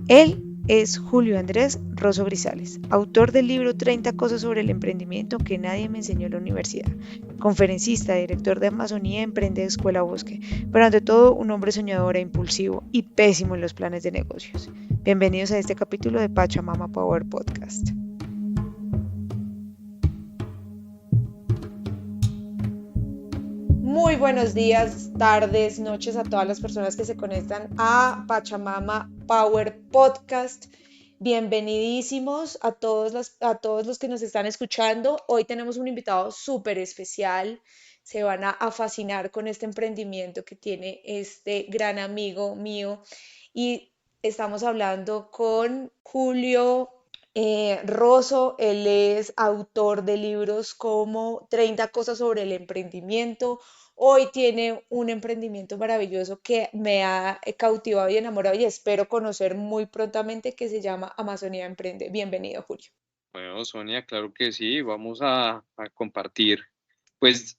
Él es Julio Andrés Rosso Grisales, autor del libro 30 cosas sobre el emprendimiento que nadie me enseñó en la universidad, conferencista, director de Amazonía, Emprende Escuela Bosque, pero ante todo un hombre soñador e impulsivo y pésimo en los planes de negocios. Bienvenidos a este capítulo de Pachamama Power Podcast. Muy buenos días, tardes, noches a todas las personas que se conectan a Pachamama Power Podcast. Bienvenidísimos a todos los que nos están escuchando. Hoy tenemos un invitado súper especial. Se van a fascinar con este emprendimiento que tiene este gran amigo mío. Y estamos hablando con Julio Rosso. Él es autor de libros como 30 cosas sobre el emprendimiento. Hoy tiene un emprendimiento maravilloso que me ha cautivado y enamorado y espero conocer muy prontamente, que se llama Amazonía Emprende. Bienvenido, Julio. Bueno, Sonia, claro que sí, vamos a compartir pues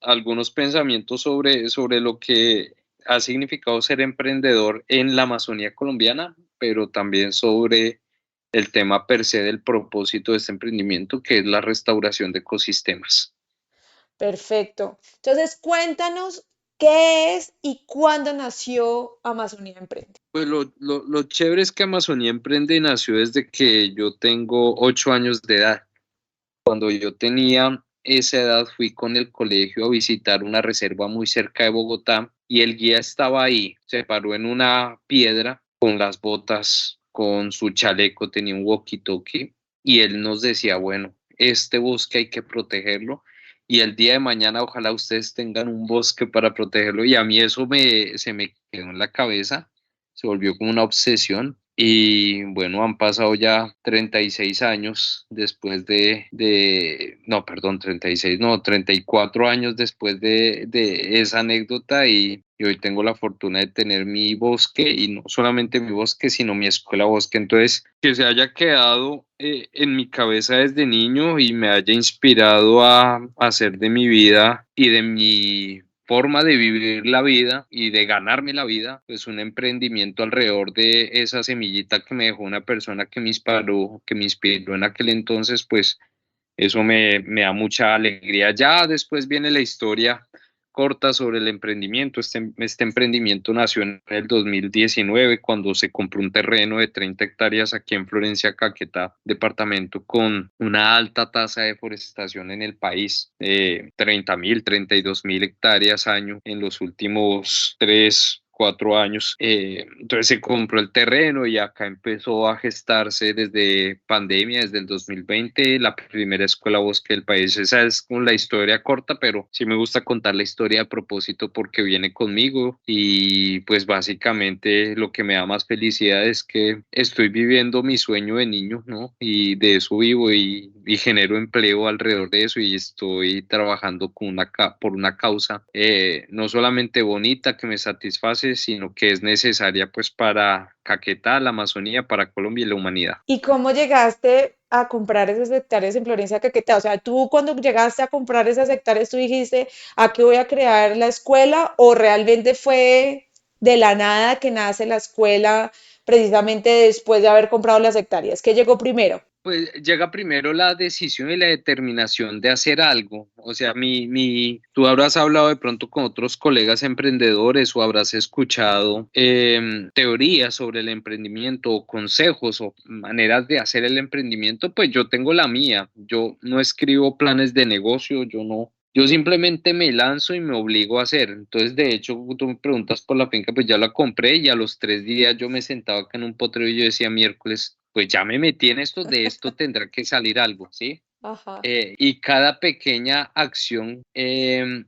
algunos pensamientos sobre lo que ha significado ser emprendedor en la Amazonía colombiana, pero también sobre el tema per se del propósito de este emprendimiento, que es la restauración de ecosistemas. Perfecto. Entonces, cuéntanos qué es y cuándo nació Amazonía Emprende. Pues lo chévere es que Amazonía Emprende nació desde que yo tengo 8 años de edad. Cuando yo tenía esa edad fui con el colegio a visitar una reserva muy cerca de Bogotá y el guía estaba ahí, se paró en una piedra con las botas, con su chaleco, tenía un walkie-talkie y él nos decía, bueno, este bosque hay que protegerlo y el día de mañana ojalá ustedes tengan un bosque para protegerlo y a mí eso se me quedó en la cabeza, se volvió como una obsesión. Y bueno, han pasado ya 36 años después no, perdón, 36 no, 34 años después de esa anécdota y hoy tengo la fortuna de tener mi bosque y no solamente mi bosque, sino mi escuela bosque. Entonces, que se haya quedado en mi cabeza desde niño y me haya inspirado a hacer de mi vida y de mi forma de vivir la vida y de ganarme la vida, pues un emprendimiento alrededor de esa semillita que me dejó una persona que me inspiró en aquel entonces, pues eso me da mucha alegría. Ya después viene la historia corta sobre el emprendimiento. Este emprendimiento nació en el 2019 cuando se compró un terreno de 30 hectáreas aquí en Florencia, Caquetá, departamento con una alta tasa de deforestación en el país, 30.000, 32.000 hectáreas año en los últimos 3, 4 años. Entonces se compró el terreno y acá empezó a gestarse desde pandemia, desde el 2020, la primera escuela bosque del país. Esa es como la historia corta, pero sí me gusta contar la historia a propósito porque viene conmigo y pues básicamente lo que me da más felicidad es que estoy viviendo mi sueño de niño, ¿no? Y de eso vivo y genero empleo alrededor de eso y estoy trabajando con por una causa no solamente bonita que me satisface, sino que es necesaria pues para Caquetá, la Amazonía, para Colombia y la humanidad. ¿Y cómo llegaste a comprar esas hectáreas en Florencia, Caquetá? O sea, tú cuando llegaste a comprar esas hectáreas, tú dijiste, ¿aquí voy a crear la escuela? ¿O realmente fue de la nada que nace la escuela precisamente después de haber comprado las hectáreas? ¿Qué llegó primero? Pues llega primero la decisión y la determinación de hacer algo. O sea, tú habrás hablado de pronto con otros colegas emprendedores o habrás escuchado teorías sobre el emprendimiento o consejos o maneras de hacer el emprendimiento. Pues yo tengo la mía. Yo no escribo planes de negocio, yo no. Yo simplemente me lanzo y me obligo a hacer. Entonces, de hecho, tú me preguntas por la finca, pues ya la compré y a los 3 días yo me sentaba acá en un potrero y yo decía miércoles, pues ya me metí en esto, de esto tendrá que salir algo, ¿sí? Ajá. Y cada pequeña acción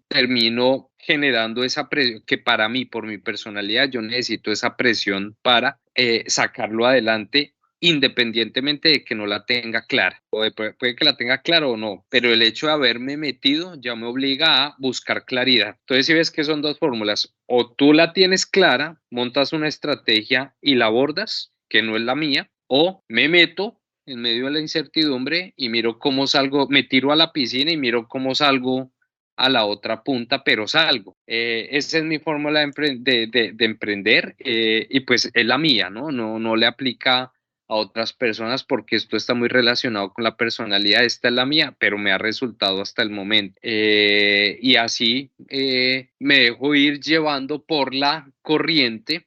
termino generando esa presión que para mí, por mi personalidad, yo necesito esa presión para sacarlo adelante independientemente de que no la tenga clara. Puede que la tenga clara o no, pero el hecho de haberme metido ya me obliga a buscar claridad. Entonces, si ves que son dos fórmulas, o tú la tienes clara, montas una estrategia y la abordas, que no es la mía, o me meto en medio de la incertidumbre y miro cómo salgo, me tiro a la piscina y miro cómo salgo a la otra punta, pero salgo. Esa es mi fórmula de emprender, y pues es la mía, ¿no? No le aplica a otras personas porque esto está muy relacionado con la personalidad. Esta es la mía, pero me ha resultado hasta el momento. Y así me dejo ir llevando por la corriente.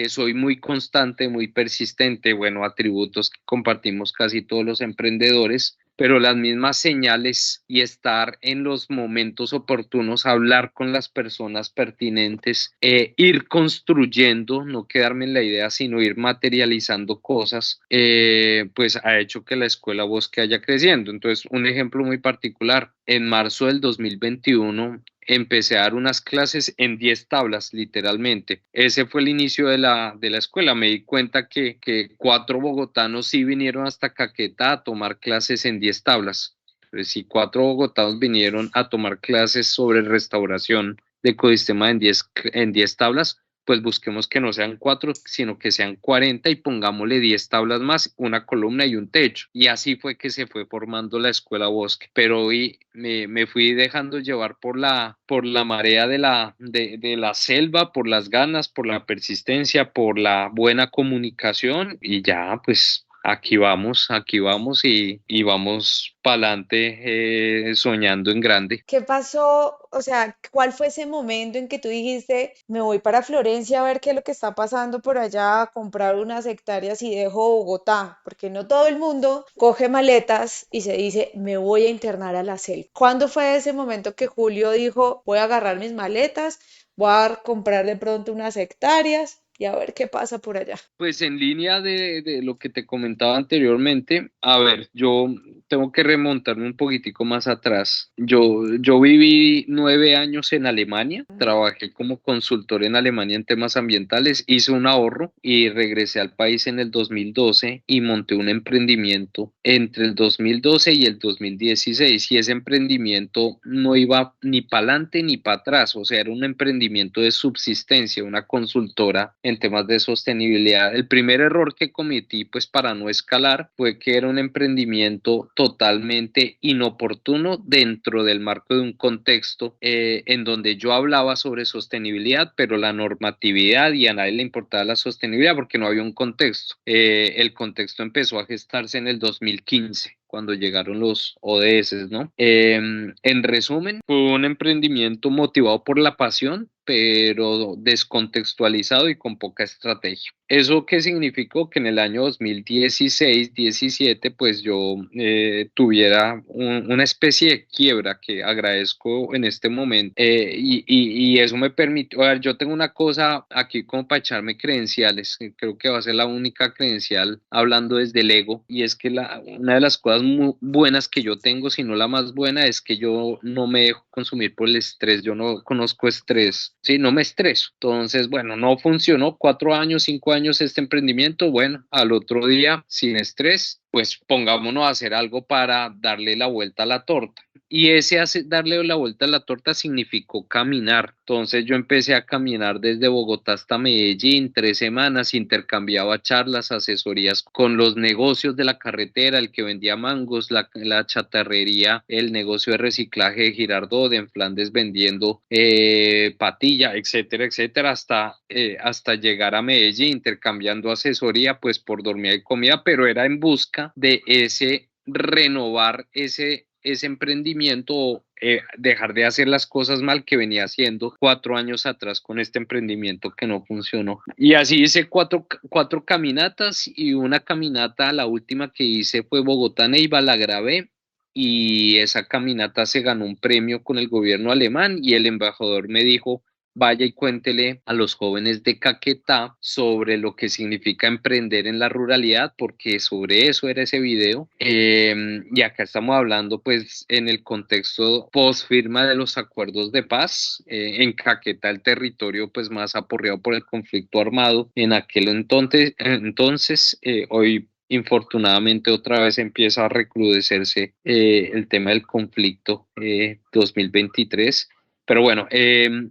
Soy muy constante, muy persistente, bueno, atributos que compartimos casi todos los emprendedores, pero las mismas señales y estar en los momentos oportunos, hablar con las personas pertinentes, ir construyendo, no quedarme en la idea, sino ir materializando cosas, pues ha hecho que la Escuela Bosque haya creciendo. Entonces, un ejemplo muy particular, en marzo del 2021 empecé a dar unas clases en 10 tablas, literalmente. Ese fue el inicio de la escuela. Me di cuenta que 4 bogotanos sí vinieron hasta Caquetá a tomar clases en 10 tablas. Pues, si 4 bogotanos vinieron a tomar clases sobre restauración de ecosistema en 10 tablas, pues busquemos que no sean 4, sino que sean 40 y pongámosle 10 tablas más, una columna y un techo. Y así fue que se fue formando la Escuela Bosque. Pero hoy me fui dejando llevar por la marea de la selva, por las ganas, por la persistencia, por la buena comunicación y ya, pues aquí vamos y vamos para adelante, soñando en grande. ¿Qué pasó? O sea, ¿cuál fue ese momento en que tú dijiste, me voy para Florencia a ver qué es lo que está pasando por allá, a comprar unas hectáreas y dejo Bogotá? Porque no todo el mundo coge maletas y se dice, me voy a internar a la selva. ¿Cuándo fue ese momento que Julio dijo, voy a agarrar mis maletas, voy a comprar de pronto unas hectáreas y a ver qué pasa por allá? Pues en línea de lo que te comentaba anteriormente, a ver, yo tengo que remontarme un poquitico más atrás. Yo viví 9 años en Alemania, trabajé como consultor en Alemania en temas ambientales, hice un ahorro y regresé al país en el 2012 y monté un emprendimiento entre el 2012 y el 2016 y ese emprendimiento no iba ni para adelante ni para atrás, o sea, era un emprendimiento de subsistencia, una consultora en temas de sostenibilidad. El primer error que cometí, pues para no escalar, fue que era un emprendimiento totalmente inoportuno dentro del marco de un contexto en donde yo hablaba sobre sostenibilidad, pero la normatividad y a nadie le importaba la sostenibilidad porque no había un contexto. El contexto empezó a gestarse en el 2015 cuando llegaron los ODS, ¿no? En resumen, fue un emprendimiento motivado por la pasión, pero descontextualizado y con poca estrategia. ¿Eso qué significó? Que en el año 2016-17, pues yo tuviera una especie de quiebra que agradezco en este momento. Y eso me permitió, a ver, yo tengo una cosa aquí como para echarme credenciales, que creo que va a ser la única credencial hablando desde el ego, y es que una de las cosas muy buenas que yo tengo, si no la más buena, es que yo no me dejo consumir por el estrés, yo no conozco estrés, sí, no me estreso. Entonces, bueno, no funcionó 4 años, 5 años este emprendimiento, bueno, al otro día, sin estrés, pues pongámonos a hacer algo para darle la vuelta a la torta. Y darle la vuelta a la torta significó caminar. Entonces yo empecé a caminar desde Bogotá hasta Medellín, 3 semanas, intercambiaba charlas, asesorías con los negocios de la carretera, el que vendía mangos, la chatarrería, el negocio de reciclaje de Girardot, en Flandes vendiendo patilla, etcétera, etcétera, hasta llegar a Medellín, intercambiando asesoría pues por dormida y comida, pero era en busca de renovar ese emprendimiento, dejar de hacer las cosas mal que venía haciendo 4 años atrás con este emprendimiento que no funcionó. Y así hice cuatro caminatas y una caminata, la última que hice fue Bogotá-Neiva, la grabé y esa caminata se ganó un premio con el gobierno alemán y el embajador me dijo, vaya y cuéntele a los jóvenes de Caquetá sobre lo que significa emprender en la ruralidad, porque sobre eso era ese video. Y acá estamos hablando pues en el contexto post firma de los acuerdos de paz, en Caquetá el territorio pues más aporreado por el conflicto armado en aquel entonces, hoy infortunadamente otra vez empieza a recrudecerse el tema del conflicto 2023. Pero bueno,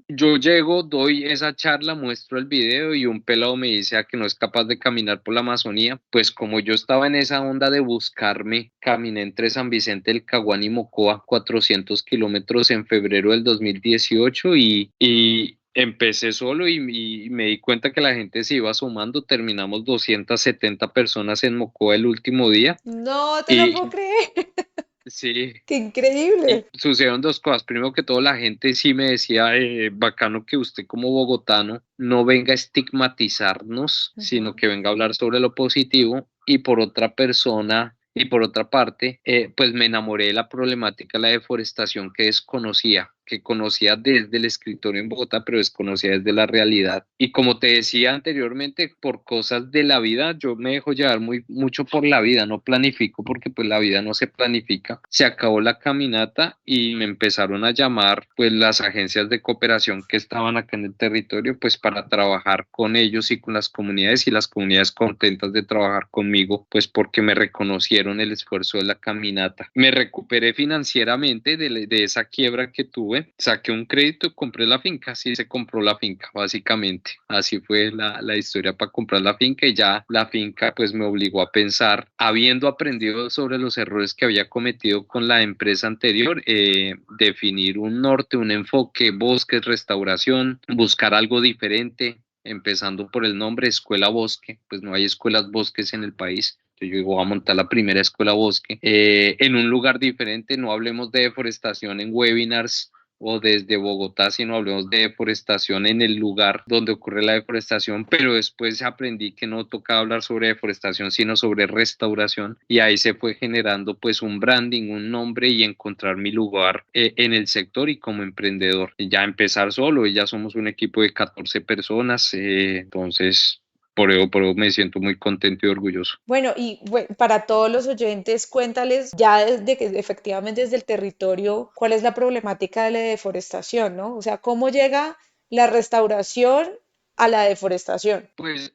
yo llego, doy esa charla, muestro el video y un pelado me dice a que no es capaz de caminar por la Amazonía. Pues como yo estaba en esa onda de buscarme, caminé entre San Vicente del Caguán y Mocoa 400 kilómetros en febrero del 2018 y empecé solo y me di cuenta que la gente se iba sumando. Terminamos 270 personas en Mocoa el último día. No te lo puedo Y creer. sí, Qué y increíble. sucedieron dos cosas. Primero que todo, la gente sí me decía, bacano que usted como bogotano no venga a estigmatizarnos, sino Ujú. que venga a hablar sobre lo positivo. Y por otra persona, y por otra parte, pues me enamoré de la problemática de la deforestación que desconocía, que conocía desde el escritorio en Bogotá, pero desconocía desde la realidad. Y como te decía anteriormente, por cosas de la vida, yo me dejo llevar mucho por la vida, no planifico porque pues la vida no se planifica. Se acabó la caminata y me empezaron a llamar pues las agencias de cooperación que estaban acá en el territorio pues para trabajar con ellos y con las comunidades, y las comunidades contentas de trabajar conmigo pues porque me reconocieron el esfuerzo de la caminata. Me recuperé financieramente de esa quiebra que tuve, saqué un crédito y compré la finca. Sí, se compró la finca básicamente. Así fue la historia para comprar la finca, y ya la finca pues me obligó a pensar, habiendo aprendido sobre los errores que había cometido con la empresa anterior, definir un norte, un enfoque, bosques, restauración, buscar algo diferente, empezando por el nombre Escuela Bosque. Pues no hay escuelas bosques en el país. Entonces yo digo, voy a montar la primera escuela bosque en un lugar diferente. No hablemos de deforestación en webinars o desde Bogotá, sino hablemos de deforestación en el lugar donde ocurre la deforestación. Pero después aprendí que no tocaba hablar sobre deforestación, sino sobre restauración, y ahí se fue generando pues un branding, un nombre, y encontrar mi lugar en el sector y como emprendedor. Y ya empezar solo, y ya somos un equipo de 14 personas, entonces por eso me siento muy contento y orgulloso. Bueno, y para todos los oyentes, cuéntales ya desde que efectivamente desde el territorio, cuál es la problemática de la deforestación, ¿no? O sea, cómo llega la restauración a la deforestación. Pues,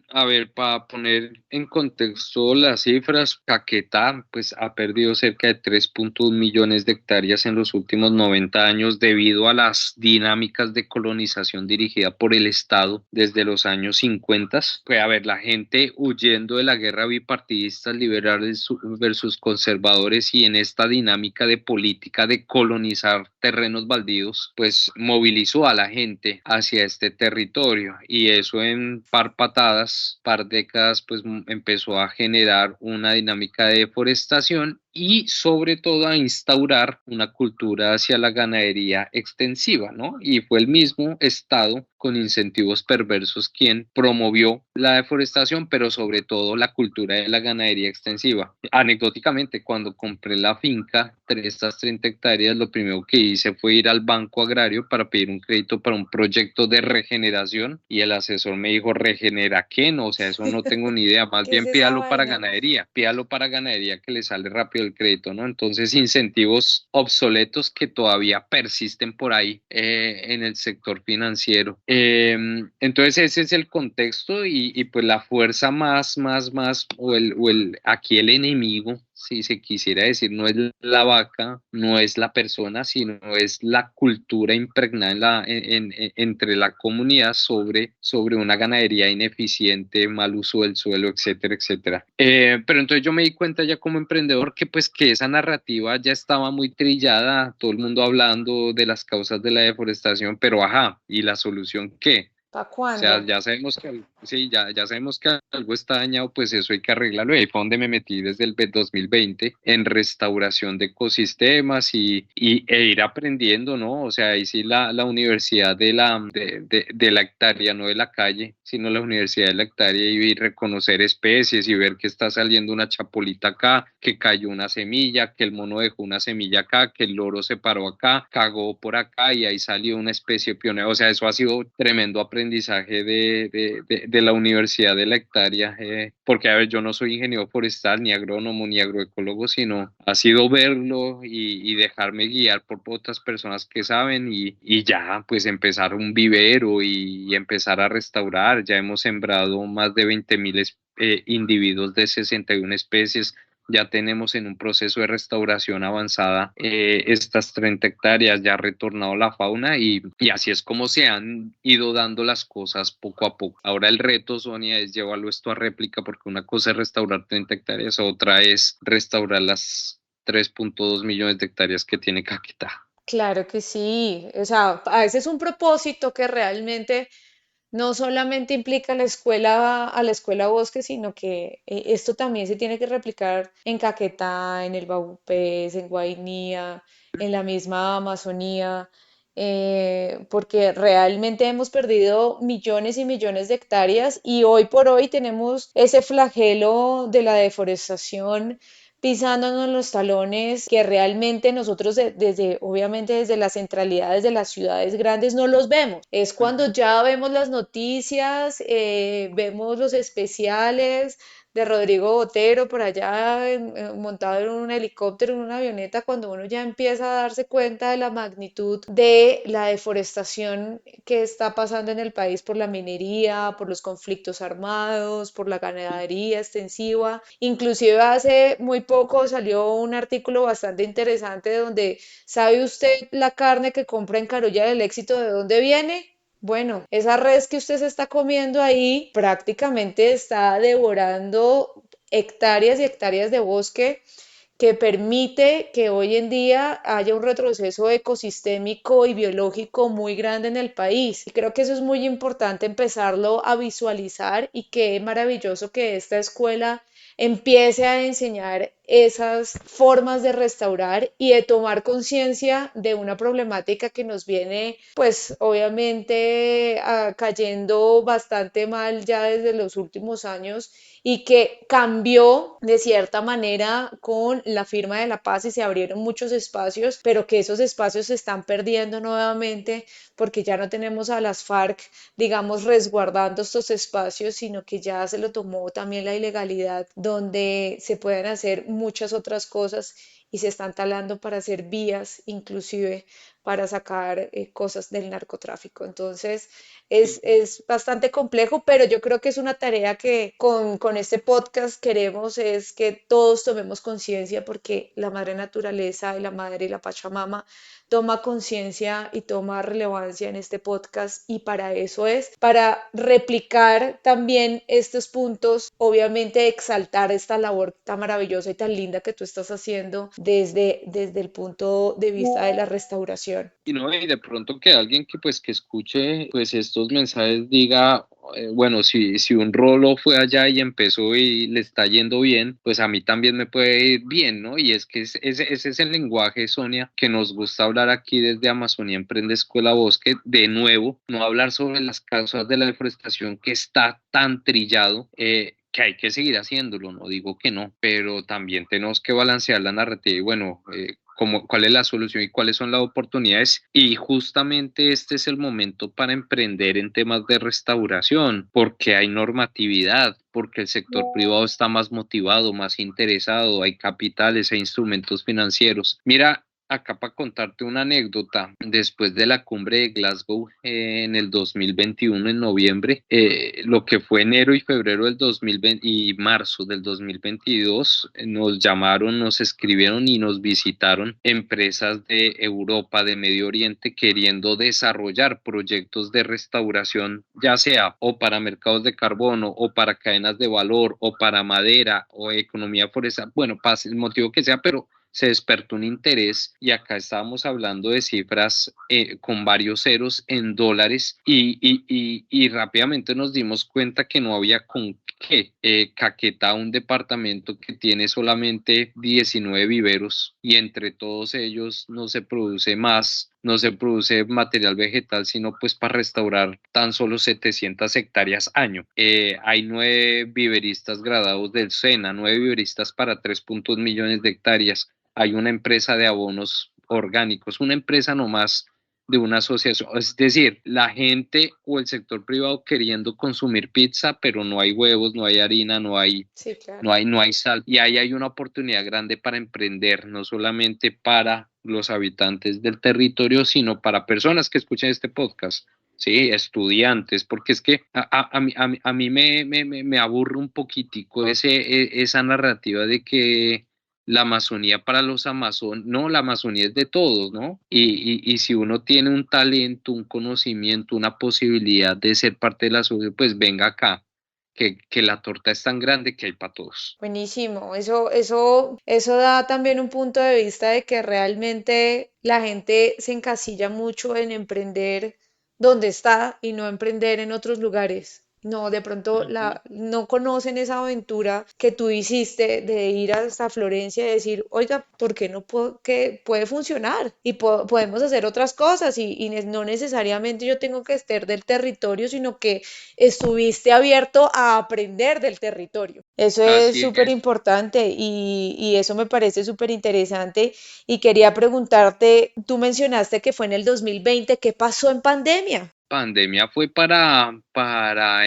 a ver, para poner en contexto las cifras, Caquetá, pues ha perdido cerca de 3,1 millones de hectáreas en los últimos 90 años debido a las dinámicas de colonización dirigida por el Estado desde los años 50. Pues, a ver, la gente huyendo de la guerra bipartidista, liberales versus conservadores, y en esta dinámica de política de colonizar terrenos baldíos, pues movilizó a la gente hacia este territorio, y eso en par patadas, par décadas, pues empezó a generar una dinámica de deforestación y sobre todo a instaurar una cultura hacia la ganadería extensiva, ¿no? Y fue el mismo Estado con incentivos perversos quien promovió la deforestación, pero sobre todo la cultura de la ganadería extensiva. Anecdóticamente, cuando compré la finca de estas 30 hectáreas, lo primero que hice fue ir al Banco Agrario para pedir un crédito para un proyecto de regeneración, y el asesor me dijo, ¿regenera qué? No, o sea, eso no tengo ni idea, más ¿Qué es bien esa vaina? pídalo para ganadería que le sale rápido el crédito, ¿no? Entonces, incentivos obsoletos que todavía persisten por ahí en el sector financiero. Entonces, ese es el contexto, y pues la fuerza más, aquí el enemigo, si se quisiera decir, no es la vaca, no es la persona, sino es la cultura impregnada entre la comunidad sobre una ganadería ineficiente, mal uso del suelo, etcétera, etcétera. Pero entonces yo me di cuenta ya como emprendedor que pues que esa narrativa ya estaba muy trillada, todo el mundo hablando de las causas de la deforestación, pero ajá, ¿y la solución qué? ¿Para O sea, cuándo? ya sabemos que, sí, ya sabemos que algo está dañado, pues eso hay que arreglarlo. Y ahí fue donde me metí desde el 2020 en restauración de ecosistemas e ir aprendiendo, ¿no? O sea, ahí sí la universidad de la hectárea, no de la calle, sino la universidad de la hectárea, y reconocer especies y ver que está saliendo una chapolita acá, que cayó una semilla, que el mono dejó una semilla acá, que el loro se paró acá, cagó por acá y ahí salió una especie pionera. O sea, eso ha sido tremendo aprendizaje de la Universidad de la Hectárea, porque a ver, yo no soy ingeniero forestal, ni agrónomo, ni agroecólogo, sino ha sido verlo y dejarme guiar por otras personas que saben, y ya pues empezar un vivero y empezar a restaurar. Ya hemos sembrado más de 20.000 individuos de 61 especies. ya tenemos en un proceso de restauración avanzada estas 30 hectáreas, ya ha retornado la fauna y así es como se han ido dando las cosas poco a poco. Ahora el reto, Sonia, es llevarlo esto a réplica, porque una cosa es restaurar 30 hectáreas, otra es restaurar las 3.2 millones de hectáreas que tiene Caquetá. Claro que sí. O sea, a veces es un propósito que realmente no solamente implica a la escuela Bosque, sino que esto también se tiene que replicar en Caquetá, en el Baupés, en Guainía, en la misma Amazonía, porque realmente hemos perdido millones y millones de hectáreas y hoy por hoy tenemos ese flagelo de la deforestación pisándonos los talones que realmente nosotros desde, obviamente desde las centralidades de las ciudades grandes no los vemos. Es cuando ya vemos las noticias, vemos los especiales de Rodrigo Botero por allá montado en un helicóptero, en una avioneta, cuando uno ya empieza a darse cuenta de la magnitud de la deforestación que está pasando en el país por la minería, por los conflictos armados, por la ganadería extensiva. Inclusive hace muy poco salió un artículo bastante interesante donde, ¿sabe usted la carne que compra en Carolla del Éxito de dónde viene? Bueno, esa res que usted se está comiendo ahí prácticamente está devorando hectáreas y hectáreas de bosque que permite que hoy en día haya un retroceso ecosistémico y biológico muy grande en el país. Y creo que eso es muy importante empezarlo a visualizar y qué maravilloso que esta escuela empiece a enseñar esas formas de restaurar y de tomar conciencia de una problemática que nos viene, pues obviamente cayendo bastante mal ya desde los últimos años y que cambió de cierta manera con la firma de la paz y se abrieron muchos espacios, pero que esos espacios se están perdiendo nuevamente porque ya no tenemos a las FARC, digamos, resguardando estos espacios, sino que ya se lo tomó también la ilegalidad, donde se pueden hacer muchas otras cosas y se están talando para hacer vías, inclusive para sacar cosas del narcotráfico. Entonces, es bastante complejo, pero yo creo que es una tarea que con este podcast queremos es que todos tomemos conciencia porque la madre naturaleza y la madre y la Pachamama toma conciencia y toma relevancia en este podcast y para eso es, para replicar también estos puntos, obviamente exaltar esta labor tan maravillosa y tan linda que tú estás haciendo desde el punto de vista de la restauración. Y no, y de pronto que alguien que pues que escuche pues estos mensajes diga, bueno, si un rolo fue allá y empezó y le está yendo bien, pues a mí también me puede ir bien, ¿no? Y es que ese es el lenguaje, Sonia, que nos gusta hablar aquí desde Amazonía Emprende Escuela Bosque, de nuevo, no hablar sobre las causas de la deforestación que está tan trillado, que hay que seguir haciéndolo, no digo que no, pero también tenemos que balancear la narrativa y bueno, cuál es la solución y cuáles son las oportunidades. Y justamente este es el momento para emprender en temas de restauración, porque hay normatividad, porque el sector privado está más motivado, más interesado, hay capitales, hay instrumentos financieros. Mira, acá para contarte una anécdota, después de la cumbre de Glasgow en el 2021, en noviembre, lo que fue enero y febrero del 2020 y marzo del 2022, nos llamaron, nos escribieron y nos visitaron empresas de Europa, de Medio Oriente, queriendo desarrollar proyectos de restauración, ya sea o para mercados de carbono o para cadenas de valor o para madera o economía forestal, bueno, para el motivo que sea, pero se despertó un interés y acá estábamos hablando de cifras con varios ceros en dólares y rápidamente nos dimos cuenta que no había con qué. Caquetá, un departamento que tiene solamente 19 viveros y entre todos ellos no se produce más, no se produce material vegetal, sino pues para restaurar tan solo 700 hectáreas año. Hay 9 viveristas gradados del SENA, 9 viveristas para 3.2 millones de hectáreas. Hay una empresa de abonos orgánicos, una empresa nomás de una asociación, es decir, la gente o el sector privado queriendo consumir pizza, pero no hay huevos, no hay harina, Sí, claro. no hay sal, y ahí hay una oportunidad grande para emprender, no solamente para los habitantes del territorio, sino para personas que escuchen este podcast. Sí, estudiantes, porque es que a mí me aburre un poquitico esa narrativa de que la Amazonía para los amazonas, no, la Amazonía es de todos, ¿no? Y si uno tiene un talento, un conocimiento, una posibilidad de ser parte de la sociedad, pues venga acá, que la torta es tan grande que hay para todos. Buenísimo. Eso da también un punto de vista de que realmente la gente se encasilla mucho en emprender donde está y no emprender en otros lugares. No, de pronto Ujú. no conocen esa aventura que tú hiciste de ir hasta Florencia y decir, oiga, ¿por qué no puedo, que puede funcionar? Y podemos hacer otras cosas y no necesariamente yo tengo que estar del territorio, sino que estuviste abierto a aprender del territorio. Eso es Así súper es. importante y eso me parece súper interesante. Y quería preguntarte, tú mencionaste que fue en el 2020, ¿qué pasó en pandemia? Pandemia fue para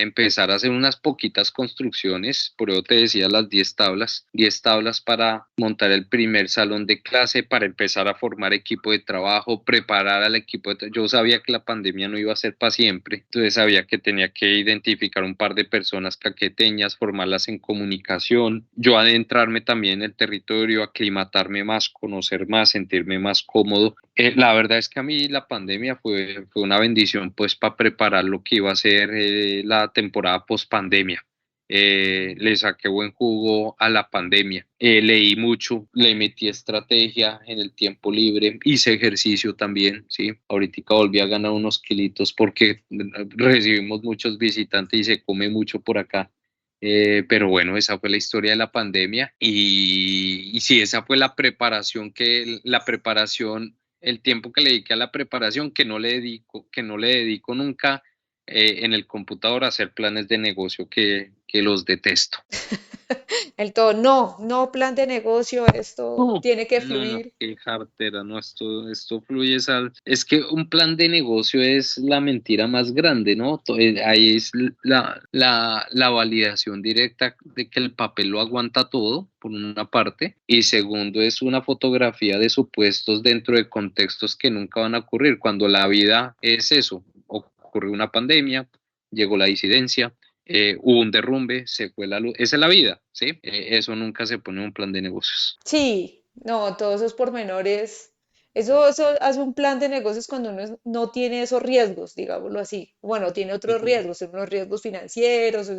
empezar a hacer unas poquitas construcciones, por eso te decía las 10 tablas para montar el primer salón de clase, para empezar a formar equipo de trabajo, preparar al yo sabía que la pandemia no iba a ser para siempre, entonces sabía que tenía que identificar un par de personas caqueteñas, formarlas en comunicación, yo adentrarme también en el territorio, aclimatarme más, conocer más, sentirme más cómodo. La verdad es que a mí la pandemia fue una bendición pues para preparar lo que iba a ser la temporada post pandemia. Le saqué buen jugo a la pandemia. Leí mucho, le metí estrategia en el tiempo libre, hice ejercicio también, ¿sí? Ahorita volví a ganar unos kilitos porque recibimos muchos visitantes y se come mucho por acá. Pero bueno, esa fue la historia de la pandemia y sí, esa fue la preparación, el tiempo que le dediqué a la preparación, que no le dedico nunca en el computador a hacer planes de negocio que los detesto. El todo, no plan de negocio, esto No, tiene que no, fluir. qué jartera, no, esto fluye, es que un plan de negocio es la mentira más grande, ¿no? Ahí es la validación directa de que el papel lo aguanta todo, por una parte, y segundo es una fotografía de supuestos dentro de contextos que nunca van a ocurrir, cuando la vida es eso, ocurrió una pandemia, llegó la disidencia, hubo un derrumbe, se fue la luz, esa es la vida, ¿sí? Eso nunca se pone en un plan de negocios. Sí, no, todos esos pormenores, eso hace un plan de negocios cuando uno no tiene esos riesgos, digámoslo así. Bueno, tiene otros Ujú. riesgos, unos riesgos financieros,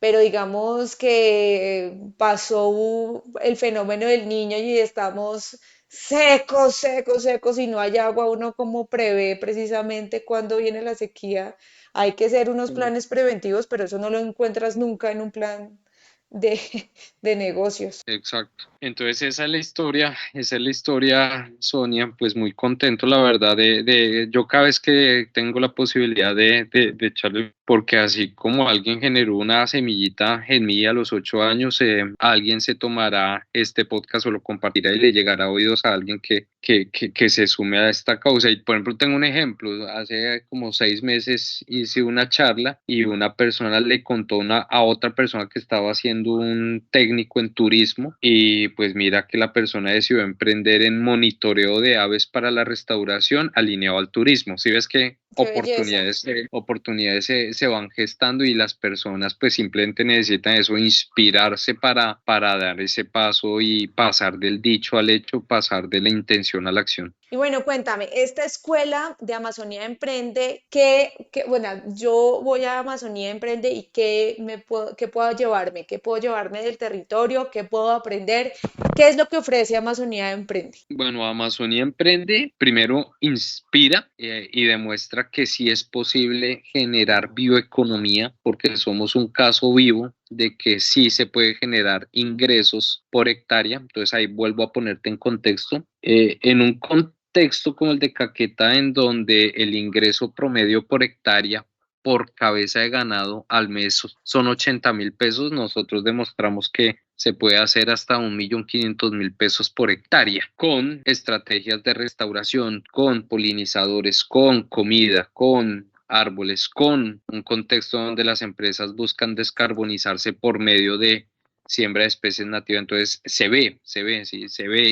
pero digamos que pasó el fenómeno del niño y estamos secos, secos, secos y no hay agua, uno como prevé precisamente cuando viene la sequía. Hay que hacer unos planes preventivos, pero eso no lo encuentras nunca en un plan de, de negocios. Exacto. Entonces esa es la historia, Sonia, pues muy contento, la verdad, yo cada vez que tengo la posibilidad de echarle, porque así como alguien generó una semillita en mí a los 8 años, alguien se tomará este podcast o lo compartirá y le llegará a oídos a alguien que se sume a esta causa. Y por ejemplo, tengo un ejemplo, hace como 6 meses hice una charla y una persona le contó a otra persona que estaba haciendo un técnico en turismo y pues mira que la persona decidió emprender en monitoreo de aves para la restauración alineado al turismo. Si ves que Qué belleza. oportunidades se van gestando y las personas pues simplemente necesitan eso, inspirarse para dar ese paso y pasar del dicho al hecho, pasar de la intención a la acción. Y bueno, cuéntame, esta escuela de Amazonía Emprende, bueno, yo voy a Amazonía Emprende y qué puedo llevarme, qué puedo llevarme del territorio, qué puedo aprender, qué es lo que ofrece Amazonía Emprende. Bueno, Amazonía Emprende primero inspira y demuestra que sí es posible generar bioeconomía, porque somos un caso vivo de que sí se puede generar ingresos por hectárea. Entonces ahí vuelvo a ponerte en contexto. En un contexto como el de Caquetá, en donde el ingreso promedio por hectárea por cabeza de ganado al mes son 80.000 pesos, nosotros demostramos que se puede hacer hasta 1.500.000 pesos por hectárea, con estrategias de restauración, con polinizadores, con comida, con árboles, con un contexto donde las empresas buscan descarbonizarse por medio de siembra de especies nativas. Entonces se ve, sí, se ve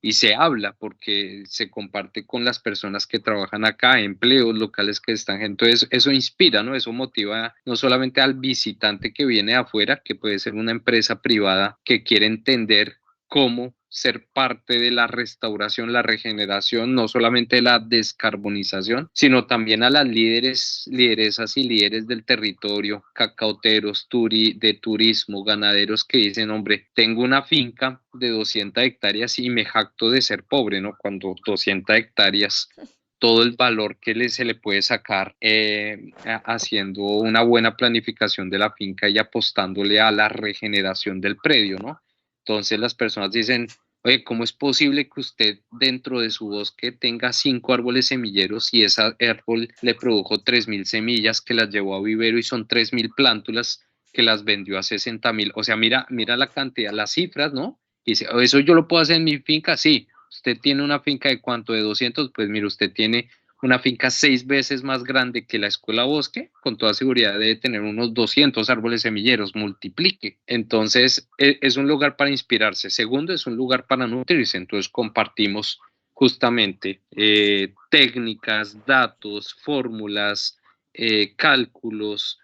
y se habla porque se comparte con las personas que trabajan acá, empleos locales que están. Entonces eso inspira, ¿no? Eso motiva no solamente al visitante que viene de afuera, que puede ser una empresa privada que quiere entender cómo ser parte de la restauración, la regeneración, no solamente la descarbonización, sino también a las lideresas y líderes del territorio, cacauteros, de turismo, ganaderos que dicen, hombre, tengo una finca de 200 hectáreas y me jacto de ser pobre, ¿no? Cuando 200 hectáreas todo el valor que se le puede sacar haciendo una buena planificación de la finca y apostándole a la regeneración del predio, ¿no? Entonces las personas dicen, oye, ¿cómo es posible que usted dentro de su bosque tenga 5 árboles semilleros y ese árbol le produjo 3.000 semillas que las llevó a vivero y son 3.000 plántulas que las vendió a 60.000? O sea, mira la cantidad, las cifras, ¿no? Y dice, ¿eso yo lo puedo hacer en mi finca? Sí. ¿Usted tiene una finca de cuánto? ¿De 200? Pues mire, usted tiene una finca 6 veces más grande que la Escuela Bosque, con toda seguridad debe tener unos 200 árboles semilleros, multiplique. Entonces, es un lugar para inspirarse. Segundo, es un lugar para nutrirse. Entonces, compartimos justamente técnicas, datos, fórmulas, cálculos,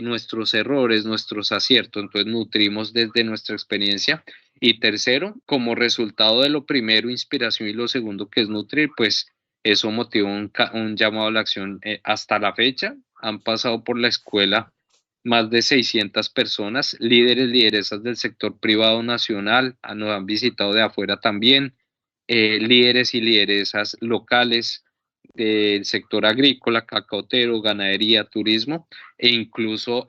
nuestros errores, nuestros aciertos. Entonces, nutrimos desde nuestra experiencia. Y tercero, como resultado de lo primero, inspiración, y lo segundo, que es nutrir, pues eso motivó un llamado a la acción. Hasta la fecha han pasado por la escuela más de 600 personas, líderes, lideresas del sector privado nacional, nos han visitado de afuera también, líderes y lideresas locales del sector agrícola, cacautero, ganadería, turismo e incluso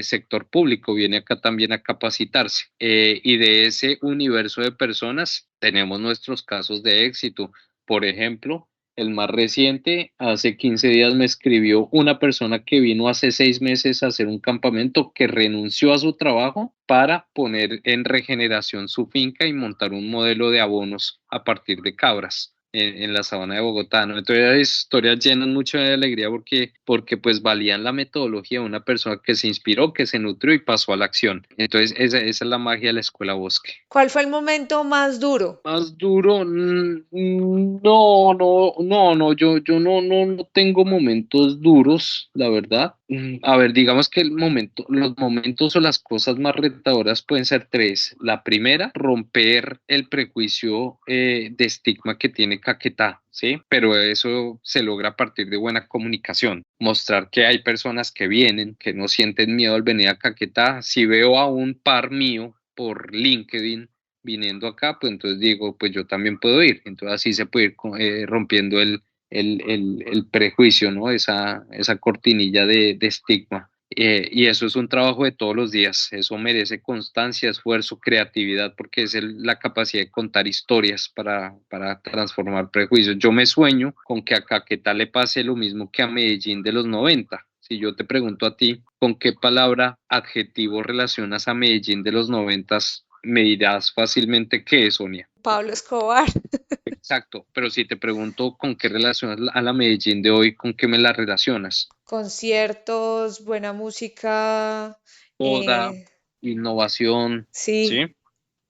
sector público viene acá también a capacitarse. Y de ese universo de personas tenemos nuestros casos de éxito. Por ejemplo, el más reciente, hace 15 días me escribió una persona que vino hace 6 meses a hacer un campamento, que renunció a su trabajo para poner en regeneración su finca y montar un modelo de abonos a partir de cabras en la sabana de Bogotá, ¿no? Entonces las historias llenan mucho de alegría porque pues valían la metodología de una persona que se inspiró, que se nutrió y pasó a la acción. Entonces esa es la magia de la Escuela Bosque. ¿Cuál fue el momento más duro? Más duro, no, no, yo no tengo momentos duros, la verdad. A ver, digamos que los momentos o las cosas más retadoras pueden ser tres. La primera, romper el prejuicio de estigma que tiene Caquetá, ¿sí? Pero eso se logra a partir de buena comunicación. Mostrar que hay personas que vienen, que no sienten miedo al venir a Caquetá. Si veo a un par mío por LinkedIn viniendo acá, pues entonces digo, pues yo también puedo ir. Entonces así se puede ir rompiendo el prejuicio, ¿no? Esa cortinilla de estigma. Y eso es un trabajo de todos los días. Eso merece constancia, esfuerzo, creatividad, porque es la capacidad de contar historias para transformar prejuicios. Yo me sueño con que a Caquetá le pase lo mismo que a Medellín de los 90. Si yo te pregunto a ti, ¿con qué palabra, adjetivo relacionas a Medellín de los 90? Me dirás fácilmente qué es, Sonia. Pablo Escobar. Exacto, pero si te pregunto con qué relacionas a la Medellín de hoy, ¿con qué me la relacionas? Conciertos, buena música. Moda, eh, innovación, ¿sí? sí,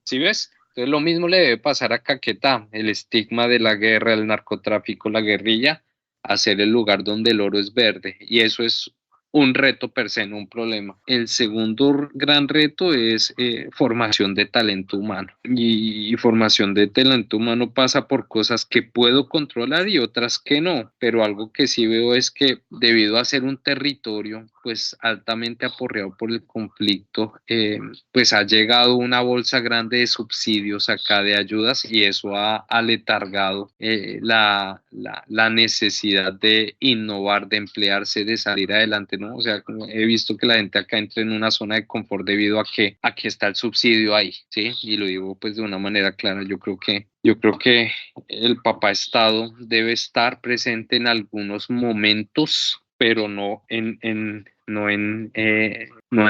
¿Sí ves? Entonces lo mismo le debe pasar a Caquetá, el estigma de la guerra, el narcotráfico, la guerrilla, a ser el lugar donde el oro es verde. Y eso es un reto per se, no un problema. El segundo gran reto es formación de talento humano. Y formación de talento humano pasa por cosas que puedo controlar y otras que no. Pero algo que sí veo es que debido a ser un territorio pues altamente aporreado por el conflicto, pues ha llegado una bolsa grande de subsidios acá, de ayudas, y eso ha aletargado la necesidad de innovar, de emplearse, de salir adelante, ¿no? O sea, como he visto que la gente acá entra en una zona de confort debido a que aquí está el subsidio ahí, ¿sí? Y lo digo pues de una manera clara. Yo creo que el papá Estado debe estar presente en algunos momentos, pero no en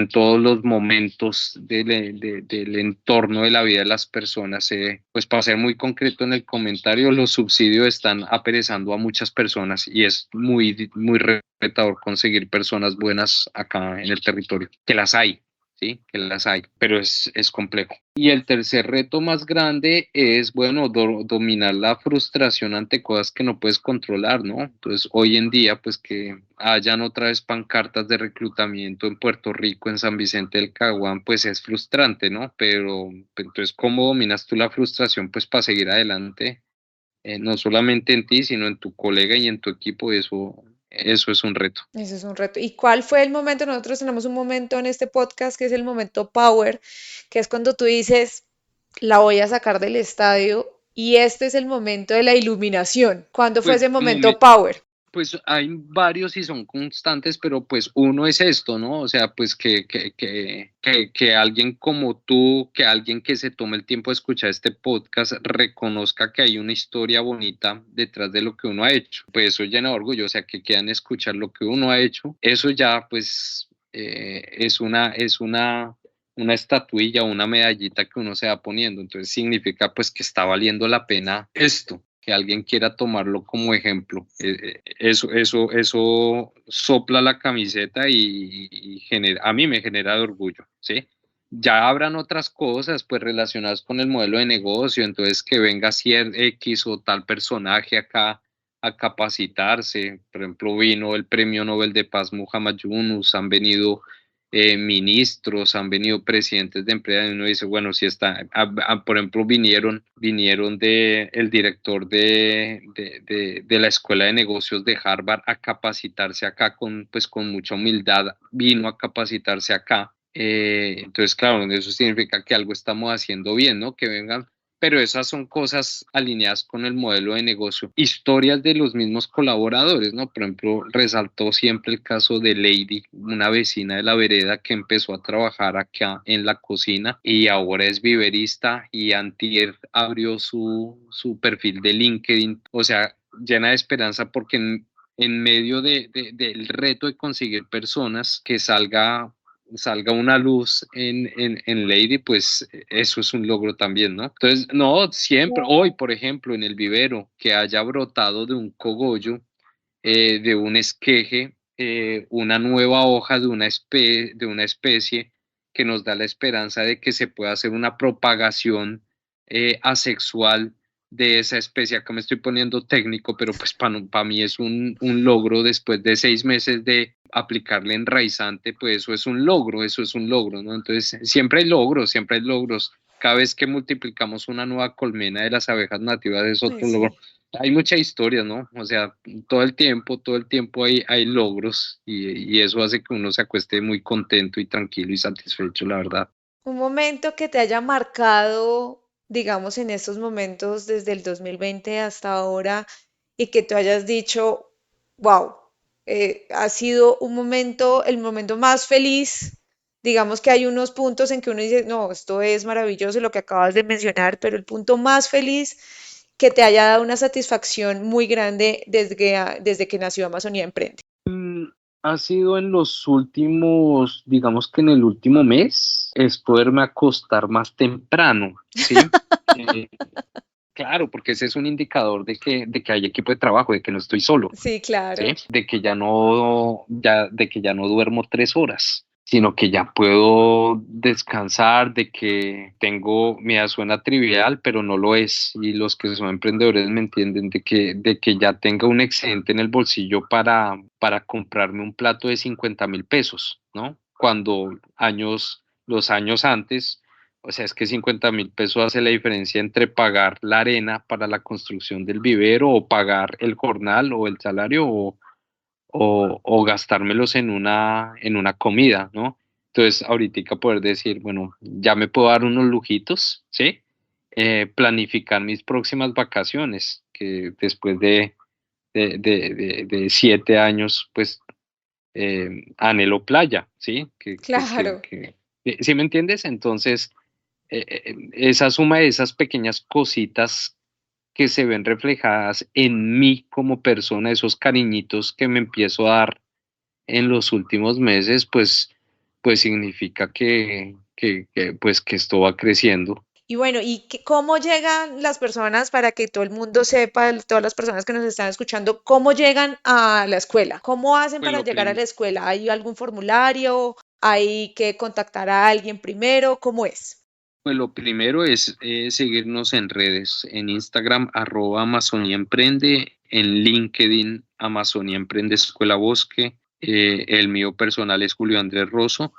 todos los momentos del entorno de la vida de las personas. Pues para ser muy concreto en el comentario, los subsidios están aperezando a muchas personas y es muy, muy retador conseguir personas buenas acá en el territorio, que las hay. ¿sí? Que las hay, pero es complejo. Y el tercer reto más grande es, bueno, dominar la frustración ante cosas que no puedes controlar, ¿no? Entonces, hoy en día, pues que hayan otra vez pancartas de reclutamiento en Puerto Rico, en San Vicente del Caguán, pues es frustrante, ¿no? Pero entonces, ¿cómo dominas tú la frustración, pues para seguir adelante? No solamente en ti, sino en tu colega y en tu equipo, eso es un reto. Eso es un reto. ¿Y cuál fue el momento? Nosotros tenemos un momento en este podcast que es el momento Power, que es cuando tú dices, la voy a sacar del estadio y este es el momento de la iluminación. ¿Cuándo fue ese Pues momento Power? Pues hay varios y son constantes, pero pues uno es esto, ¿no? O sea, pues que alguien como tú, que alguien que se tome el tiempo de escuchar este podcast, reconozca que hay una historia bonita detrás de lo que uno ha hecho. Pues eso llena de orgullo, o sea, que quieran escuchar lo que uno ha hecho. Eso ya, pues, una estatuilla, una medallita que uno se va poniendo. Entonces significa pues que está valiendo la pena esto, que alguien quiera tomarlo como ejemplo. Eso sopla la camiseta y a mí me genera de orgullo, ¿sí? Ya habrán otras cosas pues relacionadas con el modelo de negocio, entonces que venga X o tal personaje acá a capacitarse. Por ejemplo, vino el Premio Nobel de Paz Muhammad Yunus, han venido ministros, han venido presidentes de empresas y uno dice, bueno, si está, por ejemplo, vinieron de el director de la Escuela de Negocios de Harvard a capacitarse acá pues con mucha humildad, vino a capacitarse acá. Entonces, claro, eso significa que algo estamos haciendo bien, ¿no? Que vengan, pero esas son cosas alineadas con el modelo de negocio. Historias de los mismos colaboradores, ¿no? Por ejemplo, resaltó siempre el caso de Lady, una vecina de la vereda que empezó a trabajar acá en la cocina y ahora es viverista y antier abrió su perfil de LinkedIn, o sea, llena de esperanza porque en medio del reto de conseguir personas que salga una luz en Lady, pues eso es un logro también, ¿no? Entonces, no, siempre, hoy, por ejemplo, en el vivero, que haya brotado de un cogollo, de un esqueje, una nueva hoja de una especie que nos da la esperanza de que se pueda hacer una propagación asexual de esa especie. Acá me estoy poniendo técnico, pero pues para mí es un logro después de 6 meses de aplicarle enraizante, pues eso es un logro, ¿no? Entonces, siempre hay logros. Cada vez que multiplicamos una nueva colmena de las abejas nativas es Ay, otro logro. sí. Hay mucha historia, ¿no? O sea, todo el tiempo hay logros y eso hace que uno se acueste muy contento y tranquilo y satisfecho, la verdad. Un momento que te haya marcado, digamos, en estos momentos desde el 2020 hasta ahora y que tú hayas dicho, wow, ha sido un momento, el momento más feliz. Digamos que hay unos puntos en que uno dice, no, esto es maravilloso lo que acabas de mencionar, pero el punto más feliz que te haya dado una satisfacción muy grande desde que nació Amazonía Emprende. Ha sido en los últimos, digamos que en el último mes, es poderme acostar más temprano, ¿sí? Eh, claro, porque ese es un indicador de que hay equipo de trabajo, de que no estoy solo. Sí, ¿Sí? claro. De que ya no duermo 3 horas, sino que ya puedo descansar, de que tengo, mira, suena trivial, pero no lo es, y los que son emprendedores me entienden, de que ya tenga un excedente en el bolsillo para comprarme un plato de 50.000 pesos, ¿no? Cuando los años antes, o sea, es que 50.000 pesos hace la diferencia entre pagar la arena para la construcción del vivero o pagar el jornal o el salario o gastármelos en una comida, ¿no? Entonces, ahorita poder decir, bueno, ya me puedo dar unos lujitos, ¿sí? Planificar mis próximas vacaciones, que después de 7 años, pues anhelo playa, ¿sí? Claro. ¿Sí me entiendes? Entonces, esa suma de esas pequeñas cositas que se ven reflejadas en mí como persona, esos cariñitos que me empiezo a dar en los últimos meses, pues significa pues, que esto va creciendo. Y bueno, cómo llegan las personas para que todo el mundo sepa, todas las personas que nos están escuchando, cómo llegan a la escuela? ¿Cómo hacen Pues para lo llegar a prim- la escuela? ¿Hay algún formulario? ¿Hay que contactar a alguien primero? ¿Cómo es? Pues lo primero es seguirnos en redes, en Instagram @Amazonía Emprende, en LinkedIn Amazonía Emprende Escuela Bosque, el mío personal es Julio Andrés Rosso.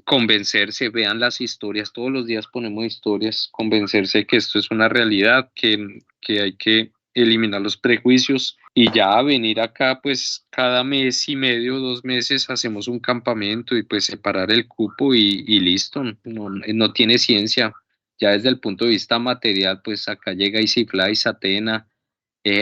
Convencerse, vean las historias, todos los días ponemos historias, convencerse que esto es una realidad, que hay que eliminar los prejuicios y ya venir acá pues cada mes y medio, 2 meses hacemos un campamento y pues separar el cupo y listo, no tiene ciencia. Ya desde el punto de vista material, pues acá llega EasyFly, Satena,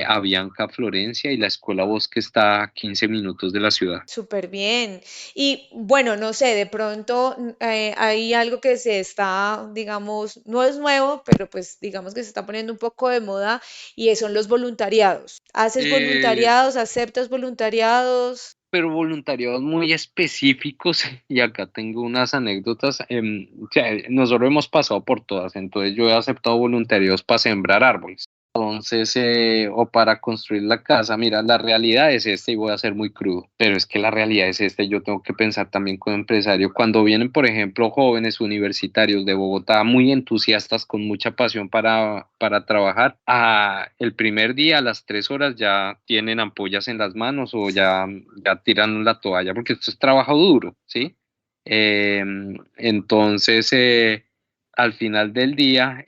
Avianca, Florencia y la Escuela Bosque está a 15 minutos de la ciudad. Súper bien. Y bueno, no sé, de pronto hay algo que se está, digamos, no es nuevo, pero pues digamos que se está poniendo un poco de moda y son los voluntariados. ¿Haces Eh, voluntariados? ¿Aceptas voluntariados? pero voluntariados muy específicos y acá tengo unas anécdotas. O sea, nosotros hemos pasado por todas, entonces yo he aceptado voluntarios para sembrar árboles. Entonces, o para construir la casa, mira, la realidad es esta y voy a ser muy crudo, pero es que la realidad es esta y yo tengo que pensar también como empresario. Cuando vienen, por ejemplo, jóvenes universitarios de Bogotá muy entusiastas, con mucha pasión para trabajar, el primer día a las 3 horas ya tienen ampollas en las manos o ya tiran la toalla porque esto es trabajo duro, ¿sí? Eh, entonces, al final del día,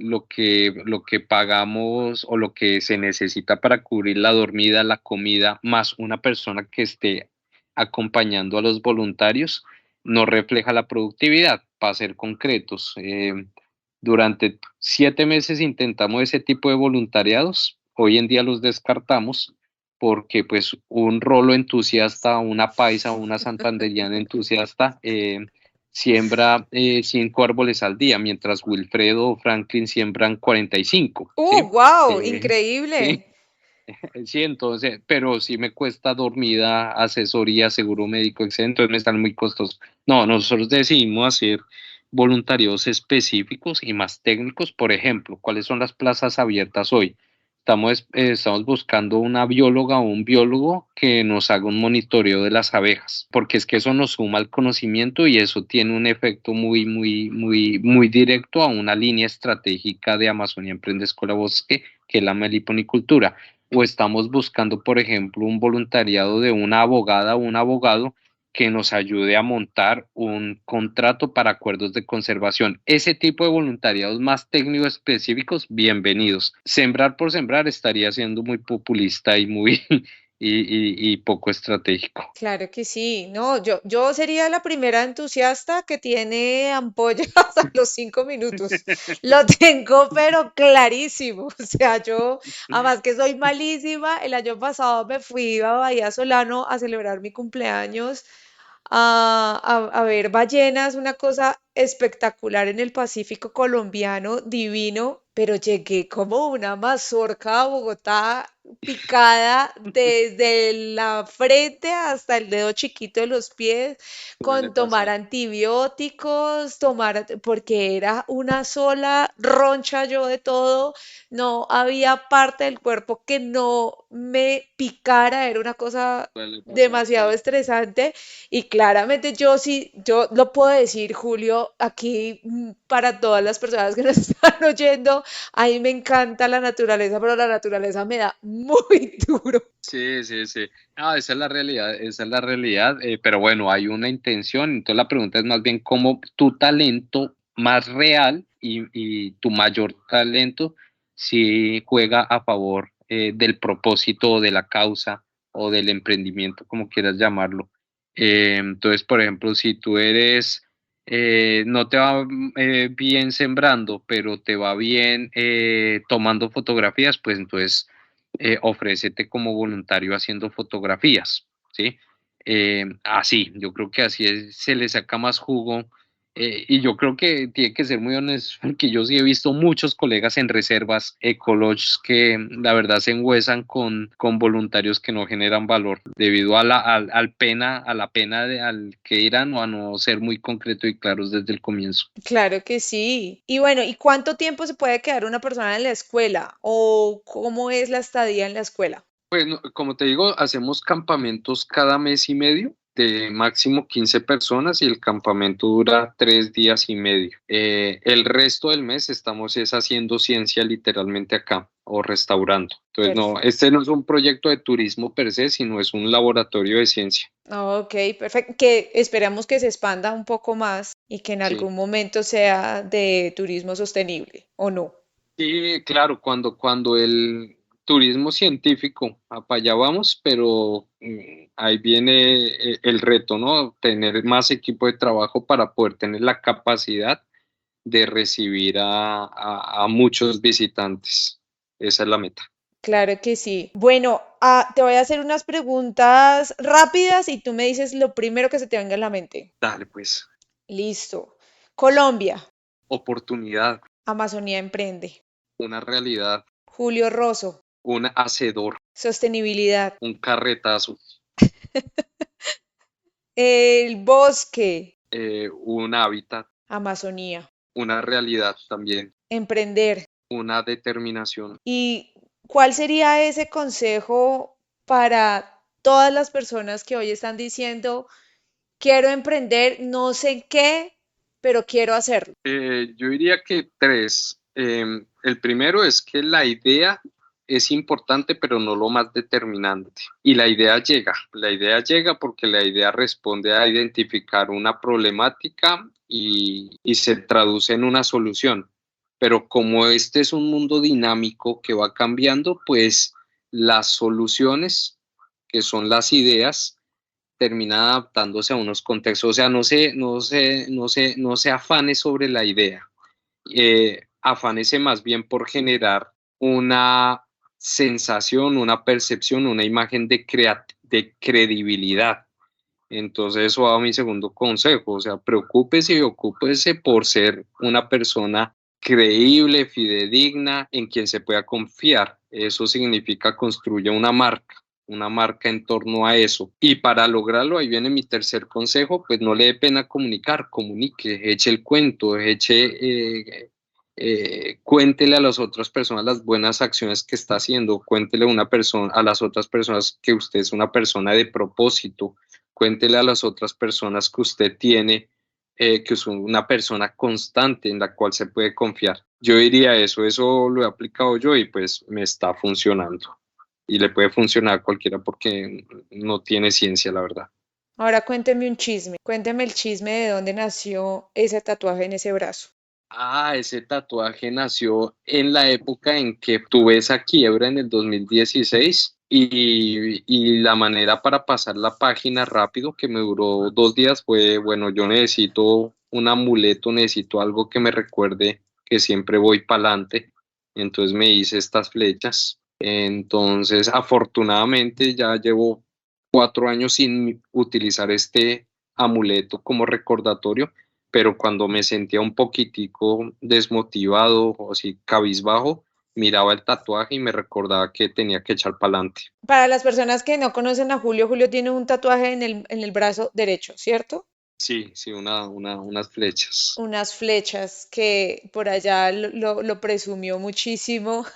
lo que pagamos o lo que se necesita para cubrir la dormida, la comida, más una persona que esté acompañando a los voluntarios, no refleja la productividad. Para ser concretos, durante 7 meses intentamos ese tipo de voluntariados. Hoy en día los descartamos porque pues un rolo entusiasta, una paisa, una santanderiana entusiasta, siembra 5 árboles al día, mientras Wilfredo o Franklin siembran 45, ¿sí? ¡Wow! Sí, Increíble. sí, entonces, pero sí me cuesta dormida, asesoría, seguro médico, etcétera, entonces me están muy costosos. No, nosotros decidimos hacer voluntarios específicos y más técnicos. Por ejemplo, ¿cuáles son las plazas abiertas hoy? Estamos buscando una bióloga o un biólogo que nos haga un monitoreo de las abejas, porque es que eso nos suma al conocimiento y eso tiene un efecto muy, muy, muy, muy directo a una línea estratégica de Amazonía Emprende Escuela Bosque, que es la meliponicultura. O estamos buscando, por ejemplo, un voluntariado de una abogada o un abogado que nos ayude a montar un contrato para acuerdos de conservación. Ese tipo de voluntariados más técnicos específicos, bienvenidos. Sembrar por sembrar estaría siendo muy populista y muy y poco estratégico. Claro que sí, no, yo sería la primera entusiasta que tiene ampollas a los 5 minutos. Lo tengo, pero clarísimo. O sea, yo, además que soy malísima, el año pasado me fui a Bahía Solano a celebrar mi cumpleaños a ver ballenas, una cosa espectacular en el Pacífico colombiano, divino, pero llegué como una mazorca a Bogotá picada desde la frente hasta el dedo chiquito de los pies, Suele con tomar pasar. antibióticos, porque era una sola roncha yo de todo, no había parte del cuerpo que no me picara, era una cosa Suele pasar, demasiado suele. estresante y claramente yo sí, yo lo puedo decir, Julio, aquí para todas las personas que nos están oyendo, a mí me encanta la naturaleza, pero la naturaleza me da muy duro. Sí, sí, sí. Esa es la realidad, esa es la realidad, pero bueno, hay una intención, entonces la pregunta es más bien cómo tu talento más real y tu mayor talento si juega a favor del propósito o de la causa o del emprendimiento, como quieras llamarlo. Entonces, por ejemplo, si tú no te va bien sembrando, pero te va bien tomando fotografías, pues entonces ofrécete como voluntario haciendo fotografías, ¿sí? Así, yo creo que se le saca más jugo y yo creo que tiene que ser muy honesto porque yo sí he visto muchos colegas en reservas ecologies que la verdad se enhuesan con voluntarios que no generan valor debido a la pena al que irán o a no ser muy concreto y claros desde el comienzo. Claro que sí. Y bueno, ¿y cuánto tiempo se puede quedar una persona en la escuela? ¿O cómo es la estadía en la escuela? Bueno, como te digo, hacemos campamentos cada mes y medio. de máximo 15 personas y el campamento dura 3 días y medio. El resto del mes estamos es haciendo ciencia literalmente acá o restaurando. Entonces, no, Perfecto. este no es un proyecto de turismo per se, sino es un laboratorio de ciencia. Ok, perfecto. Que esperamos que se expanda un poco más y que en Sí. algún momento sea de turismo sostenible, ¿o no? Sí, claro, cuando el turismo científico, para allá vamos, pero ahí viene el reto, ¿no? Tener más equipo de trabajo para poder tener la capacidad de recibir a muchos visitantes. Esa es la meta. Claro que sí. Bueno, te voy a hacer unas preguntas rápidas y tú me dices lo primero que se te venga a la mente. Dale, pues, Listo. Colombia, oportunidad, Amazonía Emprende. una realidad, Julio Rosso, un hacedor, sostenibilidad. un carretazo, El bosque, un hábitat, Amazonía. una realidad también, Emprender. una determinación. ¿Y cuál sería ese consejo para todas las personas que hoy están diciendo, quiero emprender, no sé qué, pero quiero hacerlo? Yo diría que tres. El primero es que la idea es importante, pero no lo más determinante. Y la idea llega porque la idea responde a identificar una problemática y se traduce en una solución. Pero como este es un mundo dinámico que va cambiando, pues las soluciones, que son las ideas, termina adaptándose a unos contextos. O sea, no se afane sobre la idea. Afánese más bien por generar una sensación, una percepción, una imagen de credibilidad. Entonces, eso va a mi segundo consejo. O sea, preocúpese y ocúpese por ser una persona creíble, fidedigna, en quien se pueda confiar. Eso significa construir una marca en torno a eso. Y para lograrlo, ahí viene mi tercer consejo, pues no le dé pena comunicar, comunique, eche el cuento, cuéntele a las otras personas las buenas acciones que está haciendo, cuéntele a las otras personas que usted es una persona de propósito, cuéntele a las otras personas que usted tiene, que es una persona constante en la cual se puede confiar. Yo diría eso lo he aplicado yo y pues me está funcionando. Y le puede funcionar a cualquiera porque no tiene ciencia, la verdad. Ahora cuénteme un chisme. Cuénteme el chisme de dónde nació ese tatuaje en ese brazo. Ese tatuaje nació en la época en que tuve esa quiebra en el 2016 y la manera para pasar la página rápido, que me duró 2 días, fue, bueno, yo necesito un amuleto, necesito algo que me recuerde que siempre voy para adelante. Entonces me hice estas flechas. Entonces, afortunadamente ya llevo 4 años sin utilizar este amuleto como recordatorio, pero cuando me sentía un poquitico desmotivado o así cabizbajo, miraba el tatuaje y me recordaba que tenía que echar para adelante. Para las personas que no conocen a Julio, Julio tiene un tatuaje en el brazo derecho, ¿cierto? Sí, sí, unas flechas. Unas flechas que por allá lo presumió muchísimo,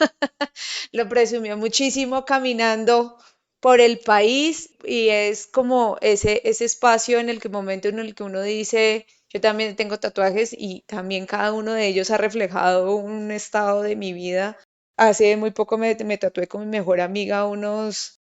lo presumió muchísimo caminando por el país y es como ese espacio en el que momento en el que uno dice, yo también tengo tatuajes y también cada uno de ellos ha reflejado un estado de mi vida. Hace muy poco me tatué con mi mejor amiga unas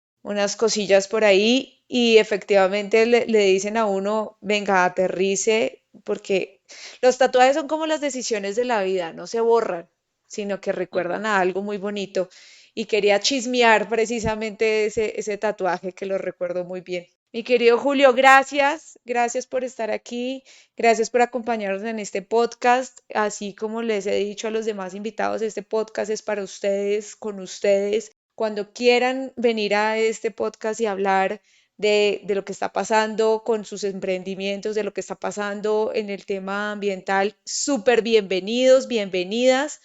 cosillas por ahí y efectivamente le dicen a uno, venga, aterrice, porque los tatuajes son como las decisiones de la vida, no se borran, sino que recuerdan Ujú. a algo muy bonito. Y quería chismear precisamente ese tatuaje que lo recuerdo muy bien. Mi querido Julio, gracias, gracias por estar aquí, gracias por acompañarnos en este podcast. Así como les he dicho a los demás invitados, este podcast es para ustedes, con ustedes. Cuando quieran venir a este podcast y hablar de lo que está pasando con sus emprendimientos, de lo que está pasando en el tema ambiental, súper bienvenidos, bienvenidas.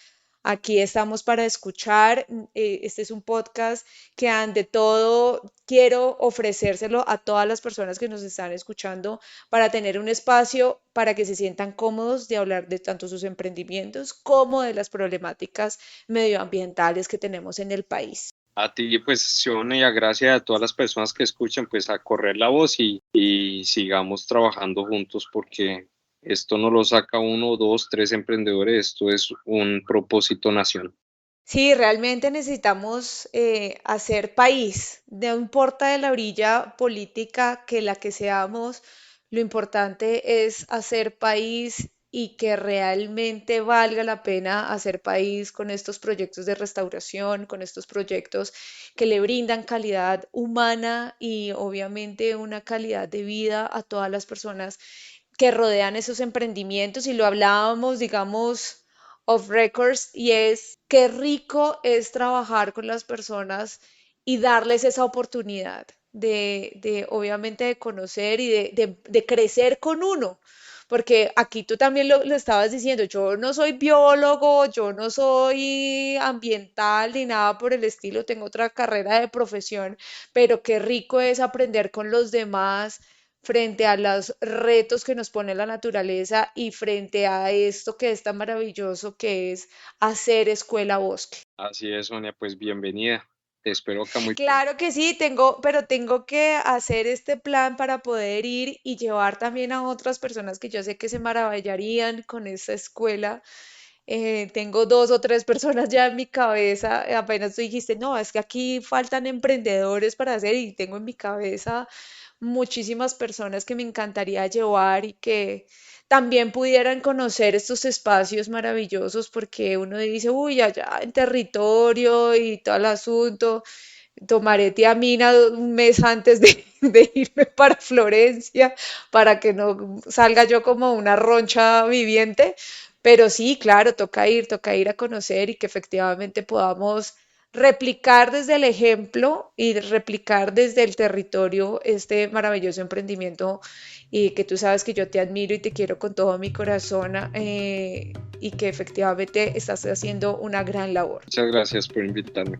Aquí estamos para escuchar. Este es un podcast que ante todo quiero ofrecérselo a todas las personas que nos están escuchando para tener un espacio para que se sientan cómodos de hablar de tanto sus emprendimientos como de las problemáticas medioambientales que tenemos en el país. A ti, pues, Sione, y a gracias a todas las personas que escuchan, pues, a correr la voz y sigamos trabajando juntos porque esto no lo saca uno, dos, tres emprendedores, esto es un propósito nacional. Sí, realmente necesitamos hacer país. No importa de la orilla política que la que seamos, lo importante es hacer país y que realmente valga la pena hacer país con estos proyectos de restauración, con estos proyectos que le brindan calidad humana y obviamente una calidad de vida a todas las personas que rodean esos emprendimientos. Y lo hablábamos, digamos of records, y es qué rico es trabajar con las personas y darles esa oportunidad de obviamente de conocer y de crecer con uno. Porque aquí tú también lo estabas diciendo, yo no soy biólogo, yo no soy ambiental ni nada por el estilo, tengo otra carrera de profesión, pero qué rico es aprender con los demás frente a los retos que nos pone la naturaleza y frente a esto que es tan maravilloso que es hacer escuela bosque. Así es, Sonia, pues bienvenida. Te espero acá muy pronto. Claro que sí, pero tengo que hacer este plan para poder ir y llevar también a otras personas que yo sé que se maravillarían con esta escuela. Tengo dos o tres personas ya en mi cabeza. Apenas tú dijiste, no, es que aquí faltan emprendedores para hacer y tengo en mi cabeza muchísimas personas que me encantaría llevar y que también pudieran conocer estos espacios maravillosos porque uno dice, uy, allá en territorio y todo el asunto. Tomaré tiamina un mes antes de irme para Florencia para que no salga yo como una roncha viviente. Pero sí, claro, toca ir a conocer y que efectivamente podamos replicar desde el ejemplo y replicar desde el territorio este maravilloso emprendimiento y que tú sabes que yo te admiro y te quiero con todo mi corazón y que efectivamente estás haciendo una gran labor. Muchas gracias por invitarme.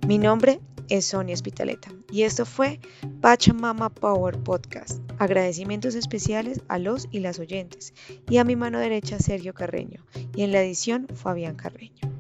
Mi nombre es Sonia Espitaleta y esto fue Pachamama Power Podcast. Agradecimientos especiales a los y las oyentes y a mi mano derecha Sergio Carreño y en la edición Fabián Carreño.